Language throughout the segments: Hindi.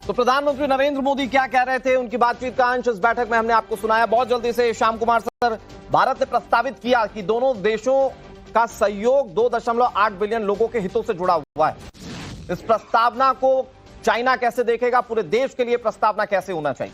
तो प्रधानमंत्री नरेंद्र मोदी क्या कह रहे थे, उनकी बातचीत का अंश इस बैठक में हमने आपको सुनाया। बहुत जल्दी से श्याम कुमार सर, भारत ने प्रस्तावित किया कि दोनों देशों का सहयोग 2.8 बिलियन लोगों के हितों से जुड़ा हुआ है। इस प्रस्तावना को चाइना कैसे देखेगा, पूरे देश के लिए प्रस्तावना कैसे होना चाहिए?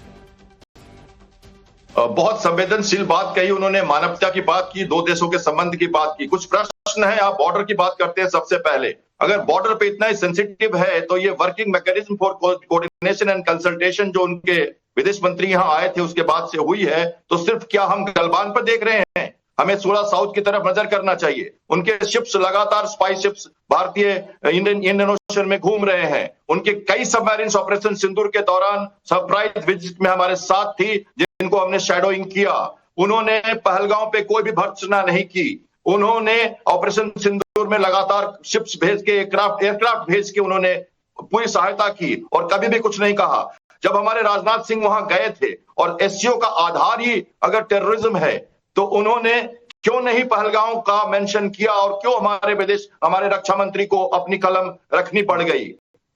बहुत संवेदनशील बात कही उन्होंने, मानवता की बात की, दो देशों के संबंध की बात की। कुछ प्रश्न है, आप बॉर्डर की बात करते हैं सबसे पहले। अगर बॉर्डर पे इतना ही सेंसिटिव है तो ये working mechanism for coordination and consultation जो उनके विदेश मंत्री यहाँ आए थे उसके बाद से हुई है, तो सिर्फ क्या हम गलबान पर देख रहे हैं? हमें सूरा साउथ की तरफ नजर करना चाहिए। उनके शिप्स लगातार स्पाई शिप्स भारतीय इंडियन ओशन में घूम रहे हैं। उनके कई सबमरीन ऑपरेशन सिंदूर के दौरान सरप्राइज विजिट में हमारे साथ थी, जिनको हमने शैडोइंग किया। उन्होंने पहलगांव पे कोई भी भर्त्सना नहीं की। उन्होंने ऑपरेशन सिंदूर में लगातार शिप्स भेज के, एयरक्राफ्ट भेज के उन्होंने पूरी सहायता की और कभी भी कुछ नहीं कहा। जब हमारे राजनाथ सिंह वहां गए थे और एससीओ का आधार ही अगर टेररिज्म है, तो उन्होंने क्यों नहीं पहलगांव का मेंशन किया और क्यों हमारे रक्षा मंत्री को अपनी कलम रखनी पड़ गई?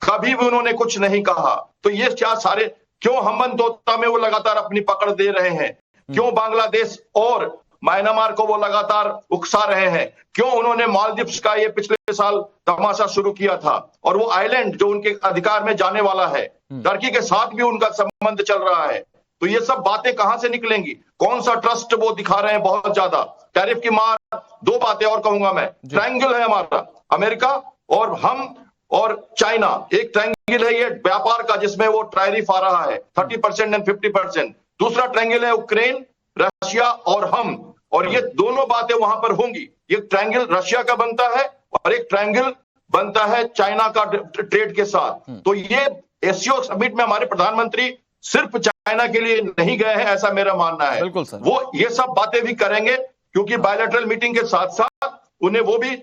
कभी भी उन्होंने कुछ नहीं कहा। तो ये क्या सारे क्यों हम्बनतोता में वो लगातार अपनी पकड़ दे रहे हैं? क्यों बांग्लादेश और म्यांमार को वो लगातार उकसा रहे हैं? क्यों उन्होंने मालदीव्स का ये पिछले साल तमाशा शुरू किया था और वो आइलैंड जो उनके अधिकार में जाने वाला है, टर्की के साथ भी उनका संबंध चल रहा है। तो ये सब बातें कहां से निकलेंगी? कौन सा ट्रस्ट वो दिखा रहे हैं? बहुत ज्यादा टैरिफ की मार। दो बातें और कहूंगा मैं, ट्रायंगल है हमारा, अमेरिका और हम और चाइना। एक ट्रायंगल है ये व्यापार का, जिसमें वो टैरिफ आ रहा है 30% एंड 50%। दूसरा ट्रायंगल है यूक्रेन, रशिया और हम, और ये दोनों बातें वहां पर होंगी। एक ट्रायंगल रशिया का बनता है और एक ट्रायंगल बनता है चाइना का ट्रेड के साथ। तो ये एससीओ समिट में हमारे प्रधानमंत्री सिर्फ चाइना के लिए नहीं गए हैं, ऐसा मेरा मानना है। बिल्कुल सर। वो ये सब बातें भी करेंगे, क्योंकि बायलैटरल मीटिंग के साथ साथ उन्हें वो भी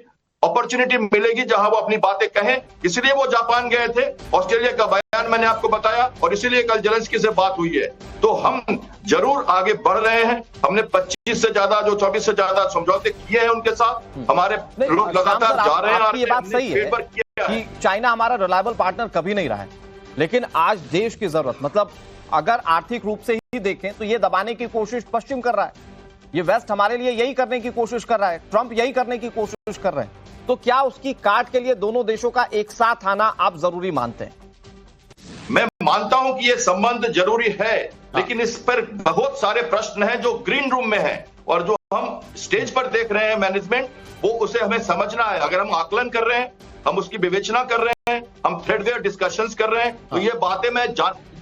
अपॉर्चुनिटी मिलेगी जहां वो अपनी बातें कहें। इसलिए वो जापान गए थे, ऑस्ट्रेलिया का बयान मैंने आपको बताया, और इसीलिए कल जेलेंस्की से बात हुई है। तो हम जरूर आगे बढ़ रहे हैं। हमने 25 से ज्यादा, जो 24 से ज्यादा समझौते किए हैं उनके साथ। हमारे लोग लगातार जा रहे हैं। ये बात सही है कि चाइना हमारा रिलायबल पार्टनर कभी नहीं रहा है, लेकिन आज देश की जरूरत, मतलब अगर आर्थिक रूप से ही देखें तो ये दबाने की कोशिश पश्चिम कर रहा है। ये वेस्ट हमारे लिए यही करने की कोशिश कर रहा है, ट्रंप यही करने की कोशिश कर रहे हैं। तो क्या उसकी काट के लिए दोनों देशों का एक साथ आना आप जरूरी मानते हैं? मैं मानता हूं कि ये संबंध जरूरी है, लेकिन इस पर बहुत सारे प्रश्न हैं जो ग्रीन रूम में हैं, और जो हम स्टेज पर देख रहे हैं मैनेजमेंट, वो उसे हमें समझना है। अगर हम आकलन कर रहे हैं, हम उसकी विवेचना कर रहे हैं, हम थ्रेडवेयर डिस्कशंस कर रहे हैं, तो ये बातें मैं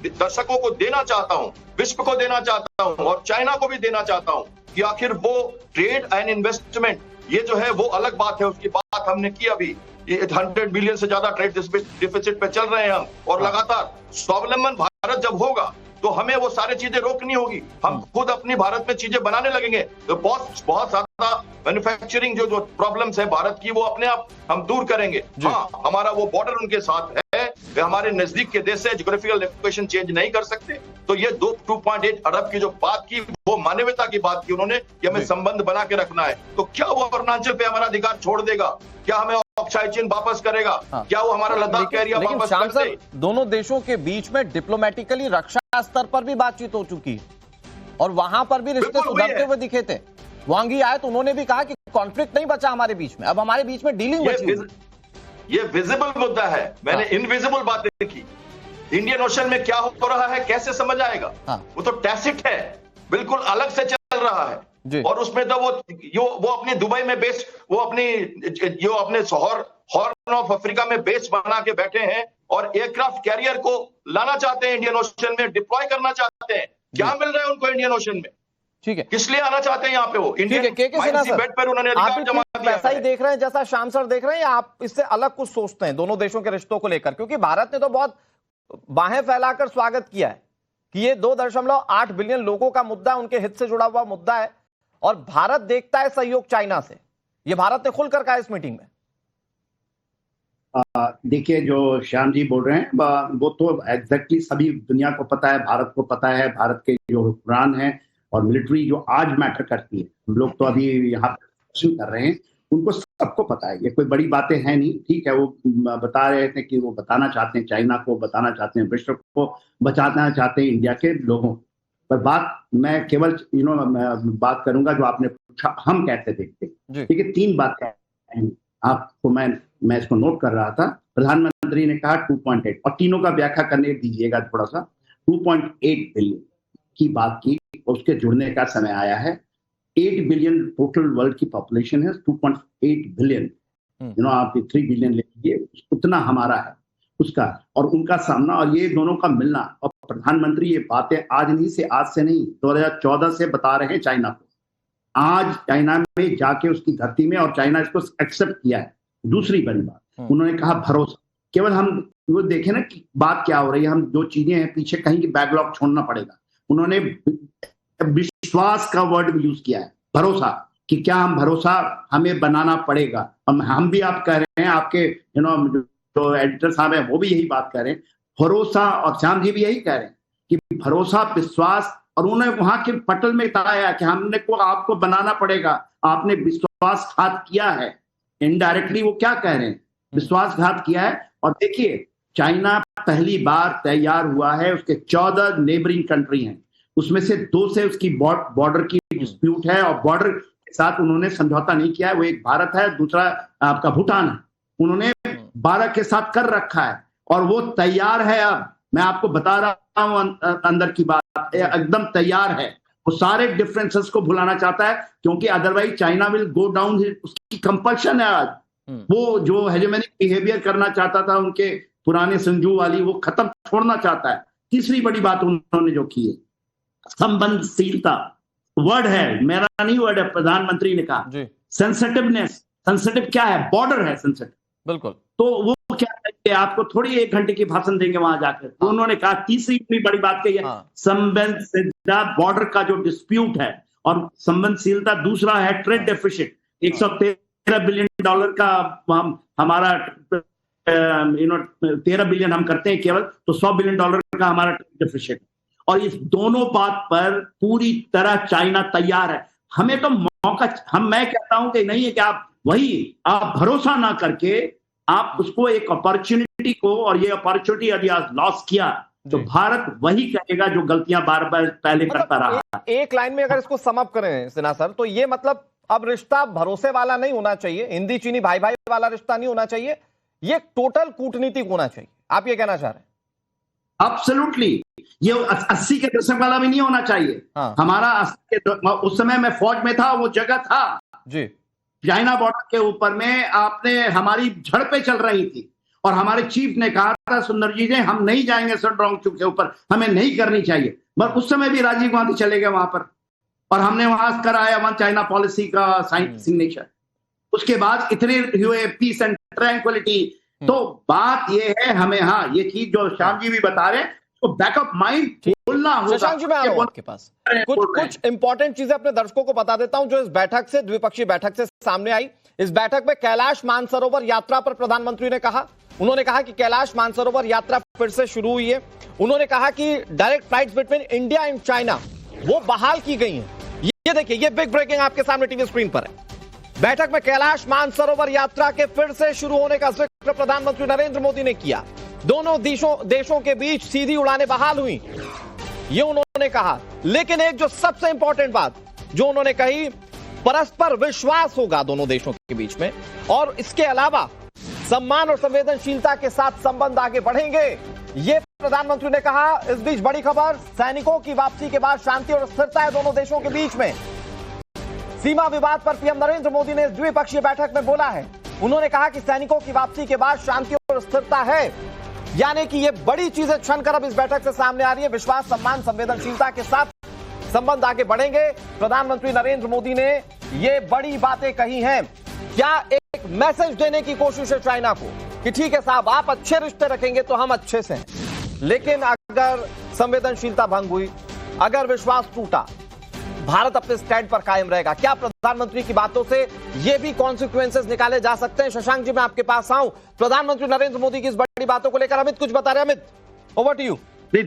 दर्शकों को देना चाहता हूं, विश्व को देना चाहता हूं और चाइना को भी देना चाहता हूं कि आखिर वो ट्रेड एंड इन्वेस्टमेंट, ये जो है वो अलग बात है, उसकी बात हमने की अभी। 100 बिलियन से ज्यादा ट्रेड डिफिसिट पे चल रहे हैं हम, और लगातार स्वावलंबन भारत जब होगा तो हमें वो सारी चीजें रोकनी होगी। हम खुद अपनी भारत में चीजें बनाने लगेंगे तो बहुत ज्यादा मैन्युफैक्चरिंग जो प्रॉब्लम्स है भारत की, वो अपने आप हम दूर करेंगे। हाँ, हमारा वो बॉर्डर उनके साथ है, वे हमारे नजदीक के देश है, ज्योग्राफिकल लोकेशन चेंज नहीं कर सकते। तो ये 2.8 अरब की जो बात की, वो मानवता की बात की उन्होंने, कि हमें संबंध बना के रखना है। तो क्या वो अरुणाचल पे हमारा अधिकार छोड़ देगा? क्या हमें ऑक्साई चीन वापस करेगा? क्या वो हमारा लद्दाख का एरिया वापस कर दे? दोनों देशों के बीच में डिप्लोमेटिकली रक्षा स्तर पर भी बातचीत हो चुकी है और वहां पर भी रिश्ते सुधरते हुए दिखे थे। वांग ही आए तो उन्होंने भी कहा कि कॉन्फ्लिक्ट नहीं बचा हमारे बीच में, अब हमारे बीच में डीलिंग बची। ये विजिबल मुद्दा है, मैंने इनविजिबल बातें की। इंडियन ओशन में क्या हो रहा है कैसे समझ आएगा? वो तो टैसिट है, बिल्कुल अलग से चल रहा है। और उसमें तो वो अपनी दुबई में बेस, वो अपने हॉर्न ऑफ अफ्रीका में बेस बना के बैठे हैं और एयरक्राफ्ट कैरियर को लाना चाहते हैं, इंडियन ओशन में डिप्लॉय करना चाहते हैं। क्या मिल रहा है उनको इंडियन ओशन में? ठीक है, किस लिए आना चाहते हैं यहाँ पे? वो इंडियन बेड पर उन्होंने अधिकार जमा किया। ऐसा ही देख रहे हैं जैसा श्याम सर देख रहे हैं, या आप इससे अलग कुछ सोचते हैं दोनों देशों के रिश्तों को लेकर? क्योंकि भारत ने तो बहुत बाहें फैलाकर स्वागत किया है कि ये 2.8 बिलियन लोगों का मुद्दा उनके हित से जुड़ा हुआ मुद्दा है, और भारत देखता है सहयोग चाइना से। ये भारत ने खुलकर कहा इस मीटिंग में। देखिए, जो श्याम जी बोल रहे हैं वो तो एग्जैक्टली सभी दुनिया को पता है, भारत को पता है। भारत के जो हुक्मरान है और मिलिट्री जो आज मैटर करती है, हम लोग तो अभी यहाँ पर कर रहे हैं उनको सबको पता है, ये कोई बड़ी बातें हैं नहीं। ठीक है, वो बता रहे थे कि वो बताना चाहते हैं चाइना को, बताना चाहते हैं विश्व को, बचाना चाहते हैं इंडिया के लोगों। पर बात मैं केवल बात करूंगा जो आपने पूछा हम कैसे देखते हैं। ठीक है, 3 बातें आपको मैं इसको नोट कर रहा था। प्रधानमंत्री ने कहा 2.8, और तीनों का व्याख्या करने दीजिएगा थोड़ा सा। 2.8 बिलियन की बात की, उसके जुड़ने का समय आया है। 8 बिलियन टोटल वर्ल्ड की पॉपुलेशन है, 2.8 बिलियन आप 3 बिलियन ले लीजिए, उतना हमारा है उसका और उनका सामना, और ये दोनों का मिलना। और प्रधानमंत्री ये बातें आज से नहीं 2014 से बता रहे हैं चाइना को। आज चाइना में जाके उसकी धरती में, और चाइना इसको एक्सेप्ट किया है। दूसरी बड़ी बात उन्होंने कहा भरोसा। केवल हम वो देखें ना कि बात क्या हो रही है, हम जो चीजें हैं पीछे कहीं की बैकलॉग छोड़ना पड़ेगा। उन्होंने विश्वास का वर्ड यूज किया है, भरोसा, कि क्या हम भरोसा हमें बनाना पड़ेगा। हम भी आप कह रहे हैं, आपके जो एडिटर साहब हैं वो भी यही बात कह रहे हैं, भरोसा, और श्याम जी भी यही कह रहे हैं कि भरोसा, विश्वास। और उन्होंने वहां के पटल में बताया कि हमने को आपको बनाना पड़ेगा, आपने विश्वासघात किया है। इनडायरेक्टली वो क्या कह रहे हैं, विश्वासघात किया है। और देखिए, चाइना पहली बार तैयार हुआ है, उसके 14 नेबरिंग कंट्री हैं, उसमें से 2 से उसकी बॉर्डर की डिस्प्यूट है, और बॉर्डर के साथ उन्होंने समझौता नहीं किया है। वो एक भारत है, दूसरा आपका भूटान है। उन्होंने 12 के साथ कर रखा है, और वो तैयार है। अब मैं आपको बता रहा हूं अंदर की बात, एकदम तैयार है। वो सारे डिफरेंसेस को भुलाना चाहता है, क्योंकि otherwise China will go down. उसकी कंपल्शन है आज। वो जो हेजेमोनिक बिहेवियर करना चाहता था उनके पुराने संजू वाली, वो खत्म छोड़ना चाहता है। तीसरी बड़ी बात उन्होंने जो की है, संवेदनशीलता वर्ड है, मेरा नहीं वर्ड है, प्रधानमंत्री ने कहा। सेंसिटिवनेस, सेंसिटिव क्या है, बॉर्डर है सेंसिटिव, बिल्कुल। तो वो क्या है, आपको थोड़ी 1 घंटे की भाषण देंगे वहां जाकर। तो उन्होंने कहा, तीसरी भी बड़ी बात कही है, संवेदनशीलता, बॉर्डर का जो डिस्प्यूट है, और संवेदनशीलता। दूसरा है ट्रेड डेफिसिट, $113 बिलियन का हमारा 13 बिलियन हम करते हैं केवल, तो $100 बिलियन का हमारा ट्रेड डेफिसिट। और इस दोनों बात पर पूरी तरह चाइना तैयार है। हमें तो मौका, मैं कहता हूं कि नहीं है कि आप भरोसा ना करके आप उसको एक अपॉर्चुनिटी को, और ये अपॉर्चुनिटी यदि आज लॉस किया तो भारत वही करेगा जो गलतियां बार बार पहले करता रहा। एक लाइन में अगर इसको सम अप करें सिन्हा सर, तो ये मतलब अब रिश्ता भरोसे वाला नहीं होना चाहिए, हिंदी चीनी भाई भाई वाला रिश्ता नहीं होना चाहिए, ये टोटल कूटनीतिक होना चाहिए, आप ये कहना चाह रहे हैं? एब्सोल्युटली, ये 80 के दशक वाला भी नहीं होना चाहिए। हमारा उस समय मैं फौज में था, वो जगह था जी, चाइना बॉर्डर के ऊपर में, आपने हमारी झड़पें चल रही थी, और हमारे चीफ ने कहा था, सुंदर जी ने, हम नहीं जाएंगे सडोंगचुक के ऊपर, हमें नहीं करनी चाहिए। मगर उस समय भी राजीव गांधी चले गए वहां पर, और हमने वहां कराया वन चाइना पॉलिसी का सिग्नेचर। उसके बाद इतने हुए पीस एंड ट्रैंक्विलिटी। तो बात ये है, हमें ये चीज जो श्याम जी भी बता रहे हैं, तो बैकअप माइंड बोलना होगा। शशांक जी, मैं आ रहा हूं आपके पास, कुछ इंपॉर्टेंट चीजें अपने दर्शकों को बता देता हूं जो इस बैठक से, द्विपक्षीय बैठक से सामने आई। इस बैठक में कैलाश मानसरोवर यात्रा पर प्रधानमंत्री ने कहा, उन्होंने कहा कि कैलाश मानसरोवर यात्रा फिर से शुरू हुई है। उन्होंने कहा कि direct flights between India and China वो बहाल की गई हैं। ये देखिए, ये बिग ब्रेकिंग आपके सामने टीवी स्क्रीन पर है। बैठक में कैलाश मानसरोवर यात्रा के फिर से शुरू होने का जिक्र प्रधानमंत्री नरेंद्र मोदी ने किया। दोनों देशों के बीच सीधी उड़ानें बहाल हुई, ये उन्होंने कहा। लेकिन एक जो सबसे इंपॉर्टेंट बात जो उन्होंने कही, परस्पर विश्वास होगा दोनों देशों के बीच में, और इसके अलावा सम्मान और संवेदनशीलता के साथ संबंध आगे बढ़ेंगे, ये प्रधानमंत्री ने कहा। इस बीच बड़ी खबर, सैनिकों की वापसी के बाद शांति और स्थिरता है दोनों देशों के बीच में। सीमा विवाद पर पीएम नरेंद्र मोदी ने इस द्विपक्षीय बैठक में बोला है। उन्होंने कहा कि सैनिकों की वापसी के बाद शांति और स्थिरता है, यानी कि ये बड़ी चीजें छनकर अब इस बैठक से सामने आ रही है। विश्वास, सम्मान, संवेदनशीलता के साथ संबंध आगे बढ़ेंगे। प्रधानमंत्री नरेंद्र मोदी ने ये बड़ी बातें कही हैं। क्या एक मैसेज देने की कोशिश है चाइना को कि ठीक है साहब, आप अच्छे रिश्ते रखेंगे तो हम अच्छे से हैं, लेकिन अगर संवेदनशीलता भंग हुई, अगर विश्वास टूटा, भारत अपने स्टैंड पर कायम रहेगा। क्या प्रधानमंत्री की बातों से ये भी कॉन्सिक्वेंसेस निकाले जा सकते हैं? शशांक जी, मैं आपके पास आऊं। प्रधानमंत्री नरेंद्र मोदी की इस बड़ी बातों को लेकर अमित कुछ बता रहे हैं। Amit, over to you. नहीं,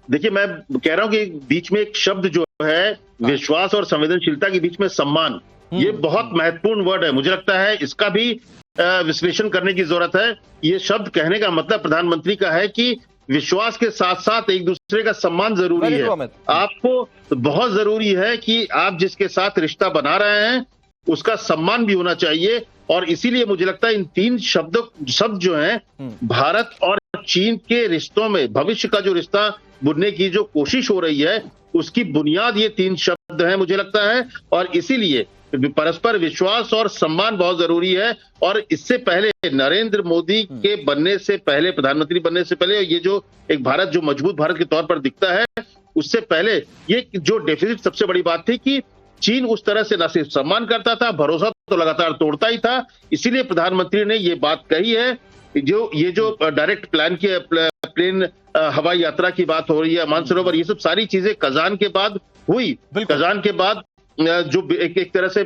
देखिए मैं कह रहा हूं कि बीच में एक शब्द जो है विश्वास और संवेदनशीलता के बीच में सम्मान, ये बहुत महत्वपूर्ण वर्ड है। मुझे लगता है इसका भी विश्लेषण करने की जरूरत है। ये शब्द कहने का मतलब प्रधानमंत्री का है कि विश्वास के साथ साथ एक दूसरे का सम्मान जरूरी है। आपको बहुत जरूरी है कि आप जिसके साथ रिश्ता बना रहे हैं उसका सम्मान भी होना चाहिए। और इसीलिए मुझे लगता है इन तीन शब्द जो हैं भारत और चीन के रिश्तों में भविष्य का जो रिश्ता बुनने की जो कोशिश हो रही है उसकी बुनियाद ये तीन शब्द हैं मुझे लगता है। और इसीलिए परस्पर विश्वास और सम्मान बहुत जरूरी है। और इससे पहले नरेंद्र मोदी के बनने से पहले, प्रधानमंत्री बनने से पहले, ये जो एक भारत जो मजबूत भारत के तौर पर दिखता है, उससे पहले ये जो डेफिसिट सबसे बड़ी बात थी कि चीन उस तरह से न सिर्फ सम्मान करता था, भरोसा तो लगातार तोड़ता ही था। इसीलिए प्रधानमंत्री ने ये बात कही है। ये जो डायरेक्ट प्लेन हवाई यात्रा की बात हो रही है, मानसरोवर, ये सब सारी चीजें कजान के बाद हुई। कजान के बाद जो एक तरह से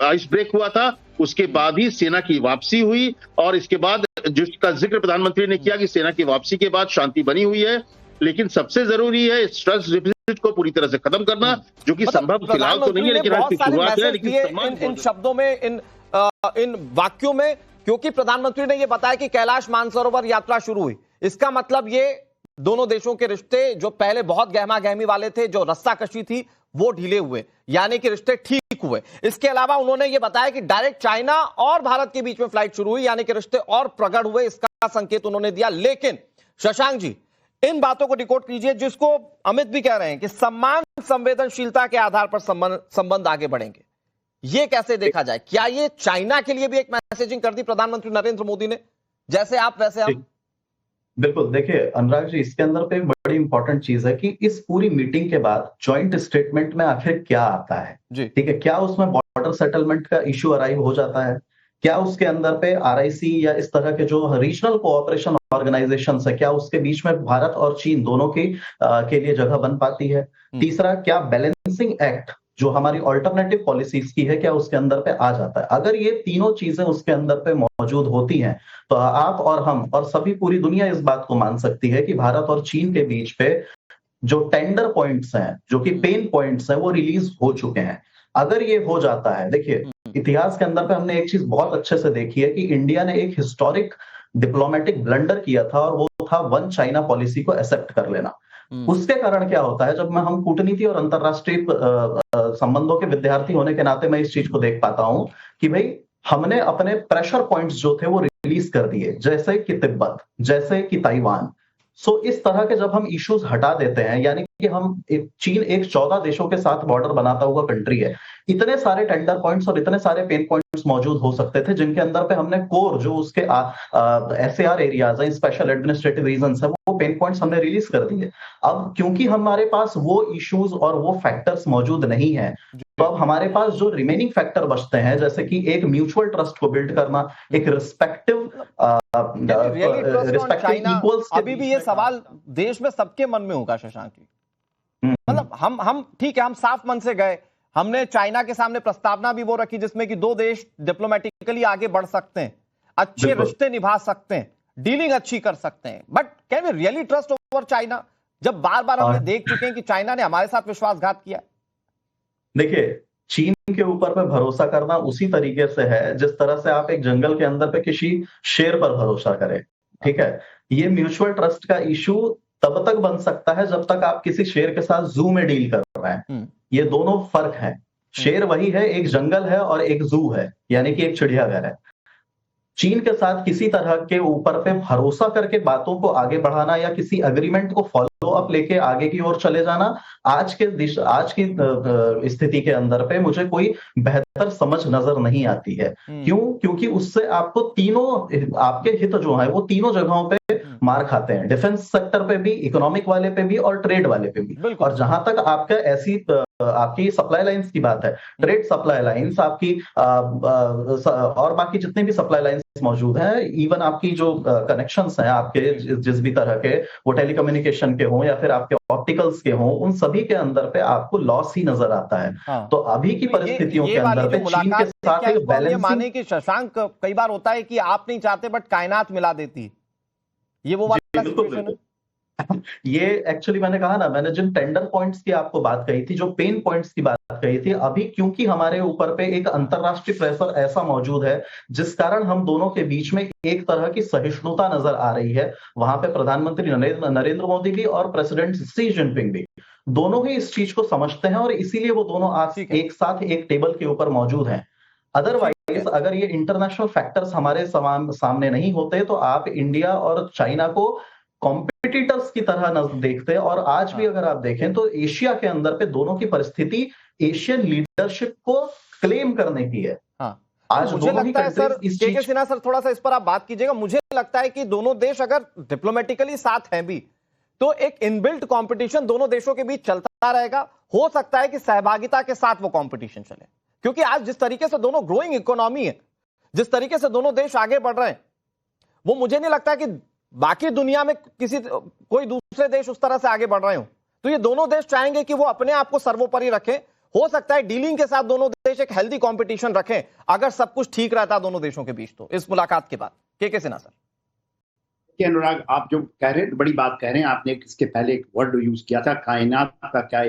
आइस ब्रेक हुआ था, उसके बाद ही सेना की वापसी हुई। और इसके बाद जिसका जिक्र प्रधानमंत्री ने किया कि सेना की वापसी के बाद शांति बनी हुई है। लेकिन सबसे जरूरी है इस ट्रस्ट डिफिसिट को पूरी तरह से खत्म करना, जो कि संभव फिलहाल तो नहीं है, लेकिन आज की शुरुआत है। लेकिन इन शब्दों में, इन वाक्यों में, क्योंकि प्रधानमंत्री ने यह बताया कि कैलाश मानसरोवर यात्रा शुरू हुई, इसका मतलब ये दोनों देशों के रिश्ते जो पहले बहुत गहमा गहमी वाले थे, जो रस्साकशी थी, वो ढीले हुए, यानी कि रिश्ते ठीक हुए। इसके अलावा उन्होंने ये बताया कि डायरेक्ट चाइना और भारत के बीच में फ्लाइट शुरू हुई, यानी कि रिश्ते और प्रगाढ़ हुए, इसका संकेत उन्होंने दिया। लेकिन शशांक जी, इन बातों को डिकोड कीजिए, जिसको अमित भी कह रहे हैं कि सम्मान संवेदनशीलता के आधार पर संबंध आगे बढ़ेंगे। ये कैसे देखा जाए? क्या ये चाइना के लिए भी एक मैसेजिंग कर दी प्रधानमंत्री नरेंद्र मोदी ने, जैसे आप वैसे हम? बिल्कुल, देखिए अनुराग जी, इसके अंदर पे एक बड़ी इंपॉर्टेंट चीज है कि इस पूरी मीटिंग के बाद जॉइंट स्टेटमेंट में आखिर क्या आता है। ठीक है, क्या उसमें बॉर्डर सेटलमेंट का इश्यू अराइव हो जाता है? क्या उसके अंदर पे आरआईसी या इस तरह के जो रीजनल कोऑपरेशन ऑर्गेनाइजेशंस है, क्या उसके बीच में भारत और चीन दोनों की के लिए जगह बन पाती है? तीसरा, क्या बैलेंसिंग एक्ट जो हमारी ऑल्टरनेटिव पॉलिसीज की है, क्या उसके अंदर पे आ जाता है? अगर ये तीनों चीजें उसके अंदर पे मौजूद होती हैं तो आप और हम और सभी पूरी दुनिया इस बात को मान सकती है कि भारत और चीन के बीच पे जो टेंडर पॉइंट्स हैं, जो कि पेन पॉइंट्स हैं, वो रिलीज हो चुके हैं। अगर ये हो जाता है, देखिए इतिहास के अंदर पे हमने एक चीज बहुत अच्छे से देखी है कि इंडिया ने एक हिस्टोरिक डिप्लोमेटिक ब्लंडर किया था, और वो था वन चाइना पॉलिसी को एक्सेप्ट कर लेना। उसके कारण क्या होता है, जब हम कूटनीति और अंतरराष्ट्रीय संबंधों के विद्यार्थी होने के नाते मैं इस चीज को देख पाता हूं कि भाई हमने अपने प्रेशर पॉइंट्स जो थे वो रिलीज कर दिए, जैसे कि तिब्बत, जैसे कि ताइवान। सो इस तरह के जब हम इश्यूज हटा देते हैं, यानी कि चीन एक 14 देशों के साथ बॉर्डर बनाता हुआ कंट्री है, इतने सारे टेंडर पॉइंट्स और इतने सारे पेन पॉइंट्स मौजूद हो सकते थे, जिनके अंदर पे हमने कोर जो उसके एसएआर एरियाज हैं, स्पेशल एडमिनिस्ट्रेटिव रीजन्स है, वो पेन पॉइंट्स हमने रिलीज कर दिए। अब क्योंकि हमारे पास वो इश्यूज और वो फैक्टर्स मौजूद नहीं है, तो अब हमारे पास जो रिमेनिंग फैक्टर बचते हैं, जैसे कि एक म्यूचुअल ट्रस्ट को बिल्ड करना, एक रिस्पेक्टिव इक्वल्स। अभी भी ये सवाल देश में सबके मन में होगा शशांक जी। मतलब हम ठीक है, हम साफ मन से गए, हमने चाइना के सामने प्रस्तावना भी वो रखी जिसमें कि दो देश डिप्लोमेटिकली आगे बढ़ सकते हैं, अच्छे रिश्ते निभा सकते हैं, डीलिंग अच्छी कर सकते हैं, but can we really trust over China, जब बार बार हमने देख चुके हैं कि चाइना ने हमारे साथ विश्वासघात किया? देखिए, चीन के ऊपर पे भरोसा करना उसी तरीके से है जिस तरह से आप एक जंगल के अंदर पे किसी शेर पर भरोसा करें। ठीक है, ये म्यूचुअल ट्रस्ट का इशू तब तक बन सकता है जब तक आप किसी शेर के साथ जू में डील कर रहे हैं। ये दोनों फर्क है। शेर वही है, एक जंगल है और एक जू है, यानी कि एक चिड़ियाघर है। चीन के साथ किसी तरह के ऊपर पे भरोसा करके बातों को आगे बढ़ाना या किसी एग्रीमेंट को फॉलो अप लेके आगे की ओर चले जाना, आज की स्थिति के अंदर पे मुझे कोई बेहतर समझ नजर नहीं आती है। क्यों? क्योंकि उससे आपको तीनों आपके हित जो है वो तीनों जगहों पे मार खाते हैं, डिफेंस सेक्टर पे भी, इकोनॉमिक वाले पे भी और ट्रेड वाले पे भी। और जहां तक आपकी सप्लाई लाइंस की बात है, ट्रेड सप्लाई लाइंस आपकी और बाकी जितने भी सप्लाई लाइंस मौजूद हैं, इवन आपकी जो कनेक्शंस हैं आपके जिस भी तरह के, वो टेलीकम्युनिकेशन के हों या फिर आपके ऑप्टिकल्स के हों, उन सभी के अंदर पे आपको लॉस ही नजर आता है। हाँ। तो अभी की परिस्थितियों के अंदर पे चीन के साथ एक बैलेंसिंग, माने कि शशांक कई बार होता है कि आप नहीं चाहते बट कायनात मिला देती है, ये वो वाला सिचुएशन है? ये एक्चुअली मैंने कहा ना, मैंने जिन टेंडर पॉइंट्स की आपको बात कही थी, जो पेन पॉइंट्स की बात कही थी, अभी क्योंकि हमारे ऊपर पे एक अंतरराष्ट्रीय प्रेशर ऐसा मौजूद है जिस कारण हम दोनों के बीच में एक तरह की सहिष्णुता नजर आ रही है। वहां पे प्रधानमंत्री नरेंद्र मोदी भी और प्रेसिडेंट शी जिनपिंग भी दोनों ही इस चीज को समझते हैं और इसीलिए वो दोनों आज एक साथ एक टेबल के ऊपर मौजूद हैं। अदरवाइज अगर ये इंटरनेशनल फैक्टर्स हमारे सामने नहीं होते तो आप इंडिया और चाइना को कॉम्पिटिटर्स की तरह देखते हैं। और आज भी अगर आप देखें तो एशिया के अंदर पे दोनों की परिस्थिति एशियन लीडरशिप को क्लेम करने की है। आज मुझे लगता है सर, के सिन्हा सर, थोड़ा सा इस पर आप बात कीजिएगा। मुझे लगता है कि दोनों देश अगर डिप्लोमेटिकली साथ हैं भी तो एक इनबिल्ट कंपटीशन दोनों देशों के बीच चलता रहेगा। हो सकता है कि सहभागिता के साथ वो कंपटीशन चले, क्योंकि आज जिस तरीके से दोनों ग्रोइंग इकोनॉमी है, जिस तरीके से दोनों देश आगे बढ़ रहे हैं, वो मुझे नहीं लगता कि बाकी दुनिया में कोई दूसरे देश उस तरह से आगे बढ़ रहे हो। तो ये दोनों देश चाहेंगे कि वो अपने आप को सर्वोपरि रखें। हो सकता है डीलिंग के साथ दोनों देश एक हेल्दी कंपटीशन रखें अगर सब कुछ ठीक रहता दोनों देशों के बीच। तो इस मुलाकात के बाद के सिन्हा सर। अनुराग, आप जो कह रहे हैं बड़ी बात कह रहे हैं। आपने इसके पहले एक वर्ड यूज किया था, कायनात का क्या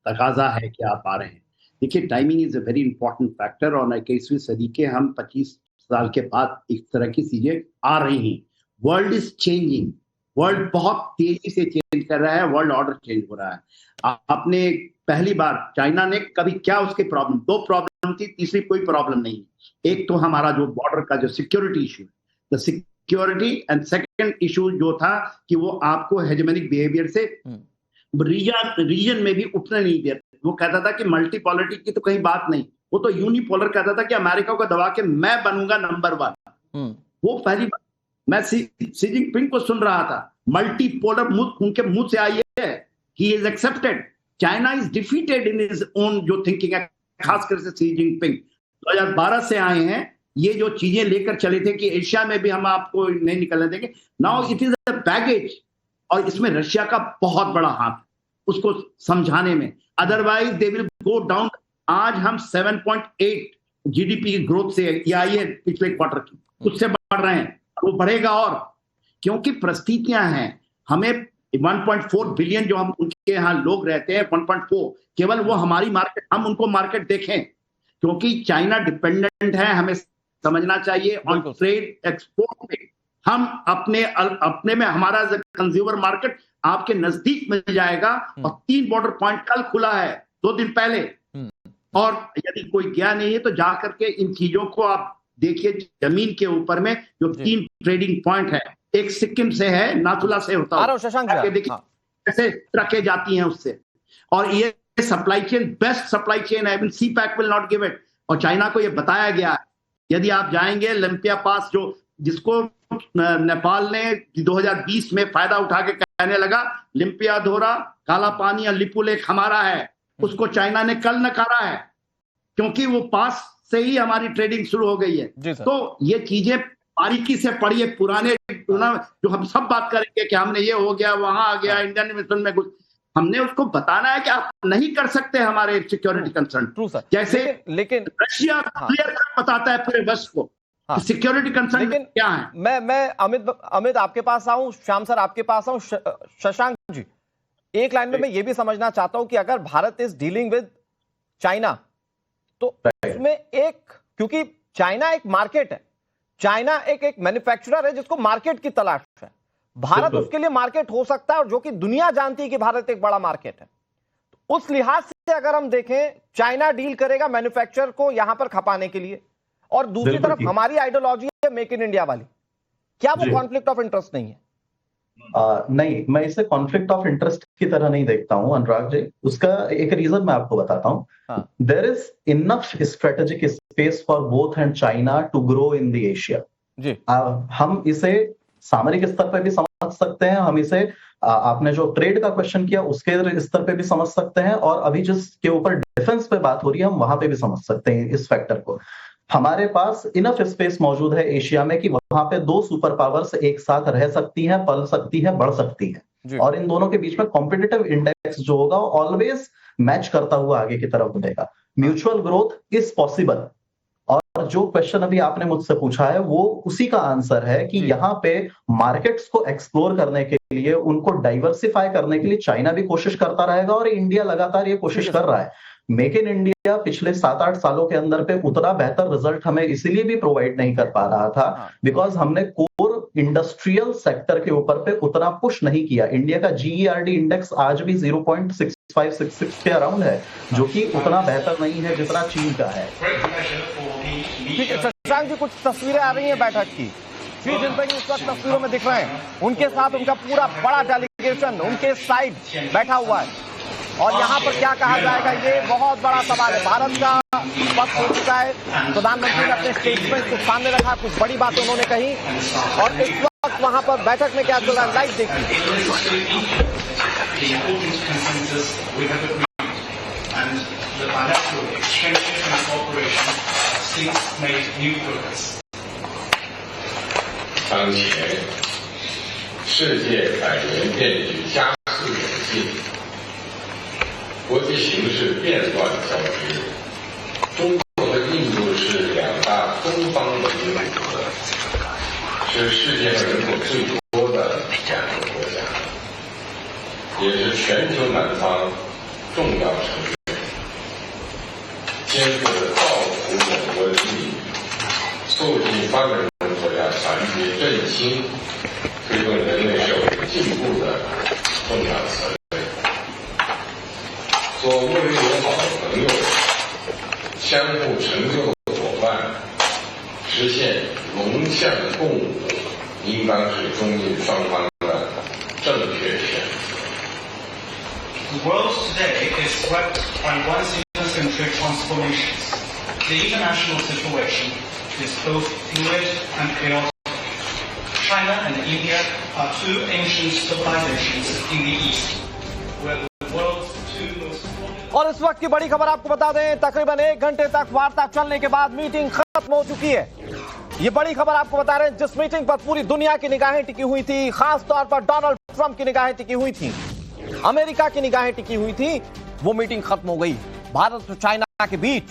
तकाजा है कि आप आ रहे हैं। देखिए, timing is a very important factor और 21वीं सदी के हम 25 साल के बाद इस तरह की चीजें आ रही हैं। वर्ल्ड इज चेंजिंग, वर्ल्ड बहुत तेजी से चेंज कर रहा है, वर्ल्ड ऑर्डर चेंज हो रहा है। आपने पहली बार चाइना ने कभी क्या उसके प्रॉब्लम, 2 प्रॉब्लम थी, तीसरी कोई प्रॉब्लम नहीं। एक तो हमारा जो बॉर्डर का जो security issue, the security, and second issue जो था कि वो आपको हेजेमोनिक बिहेवियर से रीजन में भी उठने नहीं देते। वो कहता था कि मल्टीपोलरिटी की तो कहीं बात नहीं, वो तो यूनिपोलर कहता था कि अमेरिका को दबा के मैं बनूंगा नंबर 1। वो पहली बार मैं सी जिनपिंग को सुन रहा था, मल्टीपोलर उनके मुंह से आई है। He is accepted, China is defeated in his own जो थिंकिंग है, खासकर से सी जिनपिंग 2012 से आए हैं। ये जो चीजें लेकर चले थे कि एशिया में भी हम आपको नहीं निकलने देंगे, now it is a baggage. और इसमें रशिया का बहुत बड़ा हाथ उसको समझाने में, otherwise they will go down. आज हम 7.8 जीडीपी की ग्रोथ से ये आई है पिछले क्वार्टर की, उससे बढ़ रहे हैं, वो बढ़ेगा। और क्योंकि परिस्थितियां हैं, हमें 1.4 बिलियन जो हम उनके यहाँ लोग रहते हैं, 1.4 केवल वो हमारी मार्केट, हम उनको मार्केट देखें, क्योंकि चाइना डिपेंडेंट है, हमें समझना चाहिए ऑन ट्रेड एक्सपोर्ट में। हम अपने में हमारा कंज्यूमर मार्केट आपके नजदीक मिल जाएगा। और 3 बॉर्डर पॉइंट कल खुला है 2 दिन पहले, और यदि कोई गया नहीं है तो जा करके इन चीजों को आप देखिए। जमीन के ऊपर में जो 3 ट्रेडिंग पॉइंट है, एक सिक्किम से है, नाथुला से होता है, देखिए कैसे ट्रकें जाती हैं उससे। और ये supply chain best supply chain है, CPEC will not give it. और चाइना को ये बताया गया है। यदि आप जाएंगे लिम्पिया पास, जो जिसको नेपाल ने 2020 में फायदा उठा के कहने लगा लिम्पिया धोरा, काला पानी और लिपू लेक हमारा है, उसको चाइना ने कल नकारा है, क्योंकि वो पास से ही हमारी ट्रेडिंग शुरू हो गई है। तो ये चीजें बारीकी से पढ़िए। पुराने जो हम सब बात करेंगे कि हमने ये हो गया, वहां आ गया, इंडियन मिशन में घुस, हमने उसको बताना है कि आप नहीं कर सकते हमारे सिक्योरिटी कंसर्न। जैसे लेकिन रशिया क्लियर बताता है पूरे वर्ष को सिक्योरिटी कंसर्न क्या है। मैं अमित आपके पास आऊं, श्याम सर आपके पास आऊं, शशांक जी एक लाइन में मैं ये भी समझना चाहता हूं कि अगर Bharat is dealing with China तो उसमें एक, क्योंकि चाइना एक मार्केट है, चाइना एक मैन्युफैक्चरर है जिसको मार्केट की तलाश है। भारत उसके लिए मार्केट हो सकता है, और जो कि दुनिया जानती है कि भारत एक बड़ा मार्केट है। तो उस लिहाज से अगर हम देखें, चाइना डील करेगा मैन्युफैक्चरर को यहां पर खपाने के लिए, और दूसरी तरफ हमारी आइडियोलॉजी है मेक इन इंडिया वाली। क्या वो कॉन्फ्लिक्ट ऑफ इंटरेस्ट नहीं है? नहीं, मैं इसे कॉन्फ्लिक्ट ऑफ इंटरेस्ट की तरह नहीं देखता हूं अनुराग जी। उसका एक रीजन मैं आपको बताता हूं। There is enough strategic space for both and China to grow in the Asia. हम इसे सामरिक स्तर पर भी समझ सकते हैं, हम इसे आपने जो ट्रेड का क्वेश्चन किया उसके स्तर पे भी समझ सकते हैं, और अभी जिसके ऊपर डिफेंस पे बात हो रही है हम वहां पे भी समझ सकते हैं इस फैक्टर को। हमारे पास इनफ स्पेस मौजूद है एशिया में कि वहां पे 2 सुपर पावर्स एक साथ रह सकती हैं, पल सकती हैं, बढ़ सकती हैं, और इन दोनों के बीच में कॉम्पिटिटिव इंडेक्स जो होगा ऑलवेज मैच करता हुआ आगे की तरफ बढ़ेगा। म्यूचुअल ग्रोथ इज पॉसिबल, और जो क्वेश्चन अभी आपने मुझसे पूछा है वो उसी का आंसर है कि यहाँ पे मार्केट्स को एक्सप्लोर करने के लिए, उनको डाइवर्सिफाई करने के लिए चाइना भी कोशिश करता रहेगा और इंडिया लगातार ये कोशिश कर रहा है। मेक इन इंडिया पिछले 7-8 सालों के अंदर पे उतना बेहतर रिजल्ट हमें इसीलिए भी प्रोवाइड नहीं कर पा रहा था बिकॉज हमने कोर इंडस्ट्रियल सेक्टर के ऊपर पे उतना पुश नहीं किया। इंडिया का GERD इंडेक्स आज भी 0.6566 के अराउंड है, जो कि उतना बेहतर नहीं है जितना चीन का है। ठीक है शशांक जी, कुछ तस्वीरें आ रही हैं बैठक की। शी जिनपिंग इस वक्त तस्वीरों में दिख रहे हैं, उनके साथ उनका पूरा बड़ा डेलीगेशन उनके साइड बैठा हुआ है और यहाँ पर क्या कहा जाएगा ये बहुत बड़ा सवाल है। भारत का स्पष्ट हो चुका है, प्रधानमंत्री ने अपने स्टेटमेंट को सामने रखा, कुछ बड़ी बातें उन्होंने कही और इस वक्त वहां पर बैठक में क्या चल रहा है लाइव देखिए। The world today is swept by one-centric transformations. The international situation is both fluid and chaotic. China and India are two ancient civilizations in the East, where the world's two most... और इस वक्त की बड़ी खबर आपको बता दें, तकरीबन 1 घंटे तक वार्ता चलने के बाद मीटिंग खत्म हो चुकी है। ये बड़ी खबर आपको बता रहे हैं, जिस मीटिंग पर पूरी दुनिया की निगाहें टिकी हुई थी, खास तौर पर डोनाल्ड ट्रंप की निगाहें टिकी हुई थी, अमेरिका की निगाहें टिकी हुई थी, वो मीटिंग खत्म हो गई। भारत और चाइना के बीच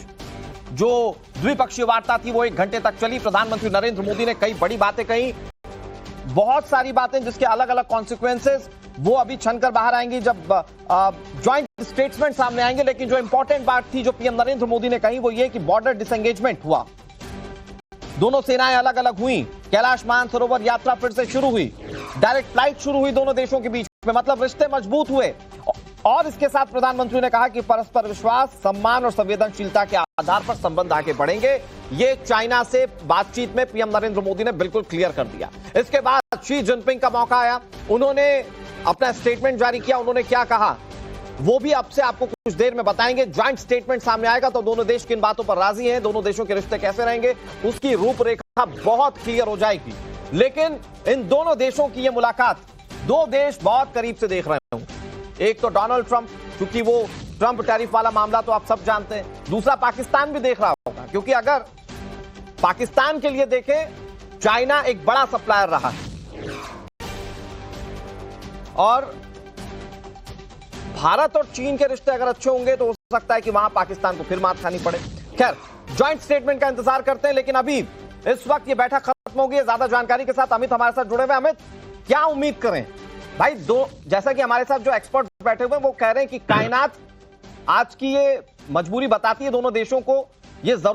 जो द्विपक्षीय वार्ता थी वो 1 घंटे तक चली। प्रधानमंत्री नरेंद्र मोदी ने कई बड़ी बातें कही, बहुत सारी बातें जिसके अलग अलग कॉन्सिक्वेंसेस वो अभी छनकर बाहर आएंगी जब ज्वाइंट स्टेटमेंट सामने आएंगे। लेकिन जो इंपॉर्टेंट बात थी जो पीएम नरेंद्र मोदी ने कही वो ये कि बॉर्डर डिसएंगेजमेंट हुआ, दोनों सेनाएं अलग अलग हुई, कैलाश मानसरोवर यात्रा फिर से शुरू हुई, डायरेक्ट फ्लाइट शुरू हुई दोनों देशों के बीच में, मतलब रिश्ते मजबूत हुए। और इसके साथ प्रधानमंत्री ने कहा कि परस्पर विश्वास, सम्मान और संवेदनशीलता के आधार पर संबंध आगे बढ़ेंगे। ये चाइना से बातचीत में पीएम नरेंद्र मोदी ने बिल्कुल क्लियर कर दिया। इसके बाद शी जिनपिंग का मौका आया, उन्होंने अपना स्टेटमेंट जारी किया। उन्होंने क्या कहा वो भी अब से आपको कुछ देर में बताएंगे। ज्वाइंट स्टेटमेंट सामने आएगा तो दोनों देश किन बातों पर राजी हैं, दोनों देशों के रिश्ते कैसे रहेंगे, उसकी रूपरेखा बहुत क्लियर हो जाएगी। लेकिन इन दोनों देशों की ये मुलाकात दो देश बहुत करीब से देख रहे होंगे। एक तो डोनाल्ड ट्रंप, क्योंकि वो ट्रंप टैरिफ वाला मामला तो आप सब जानते हैं। दूसरा पाकिस्तान भी देख रहा होगा, क्योंकि अगर पाकिस्तान के लिए देखें, चाइना एक बड़ा सप्लायर रहा है और भारत और चीन के रिश्ते अगर अच्छे होंगे तो हो सकता है कि वहां पाकिस्तान को फिर मात खानी पड़े। खैर, ज्वाइंट स्टेटमेंट का इंतजार करते हैं। लेकिन अभी इस वक्त ये बैठक खत्म हो गई है। ज्यादा जानकारी के साथ अमित हमारे साथ जुड़े हुए। अमित, क्या उम्मीद करें भाई? जैसा कि हमारे साथ जो एक्सपर्ट बैठे हुए हैं वो कह रहे हैं कि कायनात आज की ये मजबूरी बताती है दोनों देशों को, ये जरूर